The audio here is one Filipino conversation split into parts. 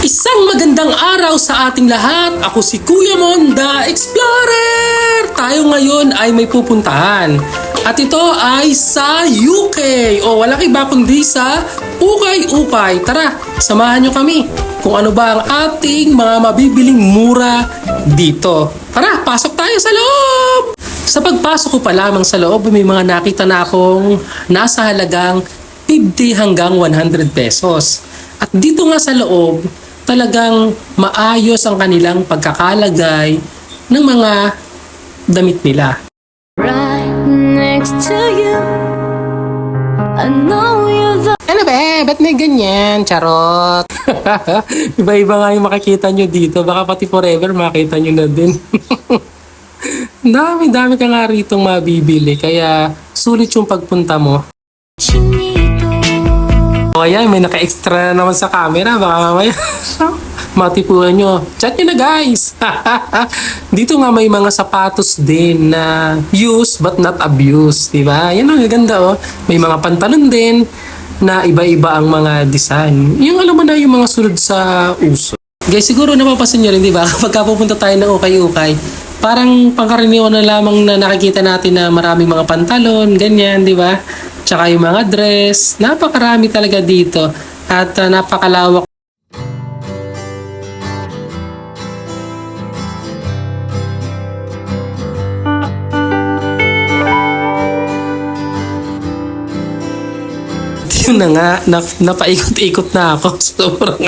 Isang magandang araw sa ating lahat. Ako si Kuya Mon, the Explorer. Tayo ngayon ay may pupuntahan. At ito ay sa UK. O walang iba kundi sa Ukay-Ukay. Tara, samahan nyo kami kung ano ba ang ating mga mabibiling mura dito. Tara, pasok tayo sa loob! Sa pagpasok ko pa lamang sa loob, may mga nakita na akong nasa halagang 50 hanggang 100 pesos. At dito nga sa loob, talagang maayos ang kanilang pagkakalagay ng mga damit nila. Right next to you, I know you're the... Ano ba? Ba't may ganyan? Charot! Iba-iba nga yung makikita nyo dito. Baka pati forever makita nyo na din. Dami-dami ka nga ritong mabibili. Kaya sulit yung pagpunta mo. Chinito. O ayan, may naka-extra na naman sa camera. Baka mamaya matipuan nyo. Chat nyo na guys! Dito nga may mga sapatos din na use but not abuse. Diba? Yan ang ganda oh. May mga pantalon din na iba-iba ang mga design. Yung alam mo na yung mga sunod sa uso. Guys, siguro napapasin nyo rin, diba? Kapag pupunta tayo ng ukay-ukay, parang pangkaraniwan na lamang na nakikita natin na maraming mga pantalon, ganyan, diba? Tsaka yung mga dress, napakarami talaga dito at napakalawak. Yun na nga, napaikot-ikot na ako. Sobrang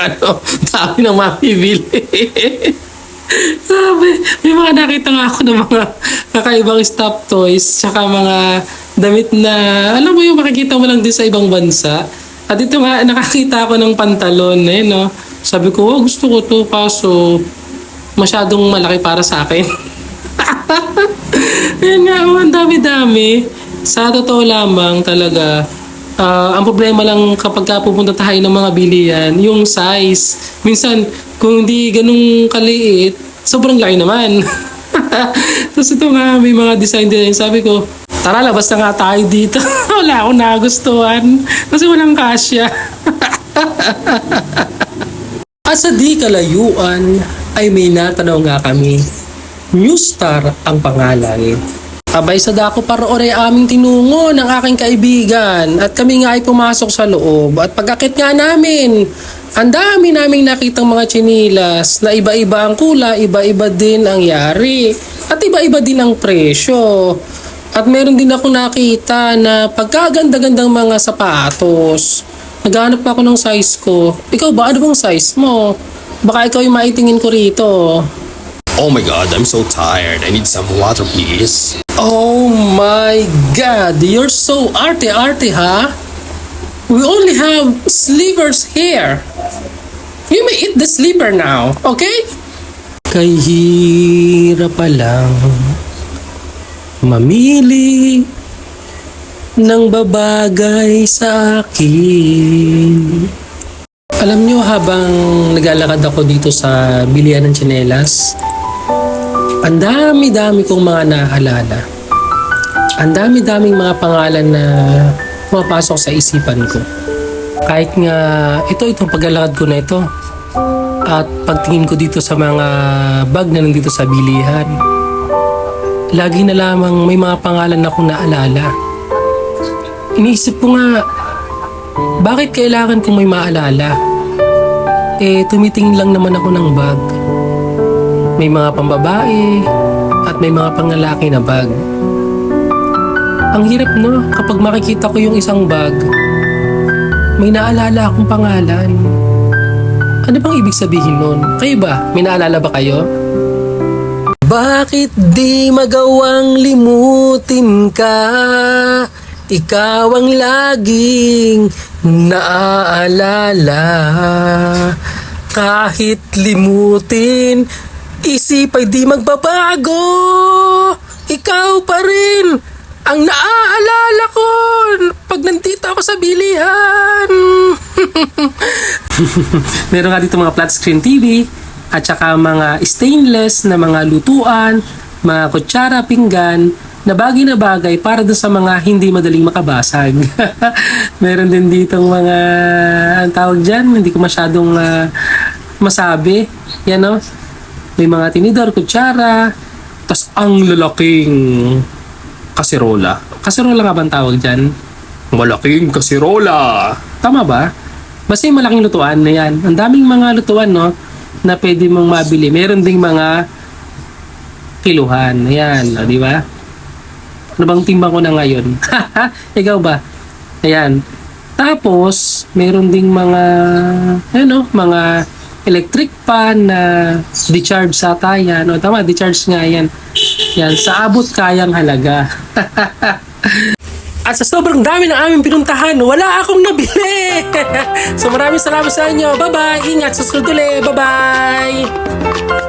dami nang mapibili. Sabi, may mga nakita nga ako ng mga kakaibang stop toys, tsaka mga damit na, alam mo yung makikita mo lang din sa ibang bansa. At ito nga, nakakita ako ng pantalon, eh, no? Sabi ko, oh, gusto ko to, kaso masyadong malaki para sa akin. Ayun nga, oh, ang dami-dami. Sa totoo lamang talaga, ang problema lang kapag pupunta tayo ng mga bilihan, yung size. Minsan, kung hindi ganun kaliit, sobrang laki naman. Tapos ito nga, may mga design. Sabi ko, tara, labas na nga tayo dito. Wala akong nagustuhan. Kasi walang kasya. At sa di kalayuan, ay may natanaw nga kami. New Star ang pangalan. Abay sa dako paroon ay aming tinungo ng aking kaibigan at kami nga ay pumasok sa loob at pagkakit nga namin, ang dami naming nakitang mga tsinilas na iba-iba ang kulay, iba-iba din ang yari at iba-iba din ang presyo. At meron din ako nakita na pagkaganda-gandang mga sapatos. Naghanap pa ako ng size ko. Ikaw ba? Ano bang size mo? Baka ikaw yung maitingin ko rito. Oh my god, I'm so tired. I need some water, please. Oh my God! You're so arte-arte, ha? We only have slivers here. You may eat the sliver now, okay? Kay hirap pa lang mamili ng babagay sa akin. Alam nyo, habang naglalakad ako dito sa bilihan ng tsinelas, ang dami-dami kong mga naalala. Ang dami-daming mga pangalan na pumapasok sa isipan ko. Kahit nga itong paglalakad ko na ito at pagtingin ko dito sa mga bag na nandito sa bilihan, lagi na lamang may mga pangalan akong naalala. Iniisip ko nga, bakit kailangan kong may maalala? Tumitingin lang naman ako ng bag. May mga pambabae at may mga panlalaki na bag. Ang hirap no, kapag makikita ko yung isang bag, may naalala akong pangalan. Ano bang ibig sabihin nun? Kayo ba? May naalala ba kayo? Bakit di magawang limutin ka? Ikaw ang laging naaalala. Kahit limutin, isip ay di magbabago. Ikaw pa rin ang naaalala ko pag nandito ako sa bilihan. Meron nga dito mga flat screen TV at saka mga stainless na mga lutuan, mga kutsara, pinggan na bagay para doon sa mga hindi madaling makabasag. Meron din ditong mga, ang tawag dyan, hindi ko masyadong masabi. Yan no? May mga tinidor, kutsara, tas ang lalaking kaserola. Kaserola nga bang tawag dyan? Malaking kaserola. Tama ba? Basta yung malaking lutuan na yan. Ang daming mga lutuan, no? Na pwede mong mabili. Meron ding mga kiluhan. Ayan, o, di ba? Ano bang timbang ko na ngayon? Ikaw ba? Ayan. Tapos, meron ding mga, ano, mga electric pan na decharge sa yan. O, tama, decharge nga yan. Yan, sa abot kayang halaga. At sa sobrang dami ng aming pinuntahan, wala akong nabili. So maraming salamat sa inyo. Bye-bye. Ingat sa susunod ulit. Bye-bye.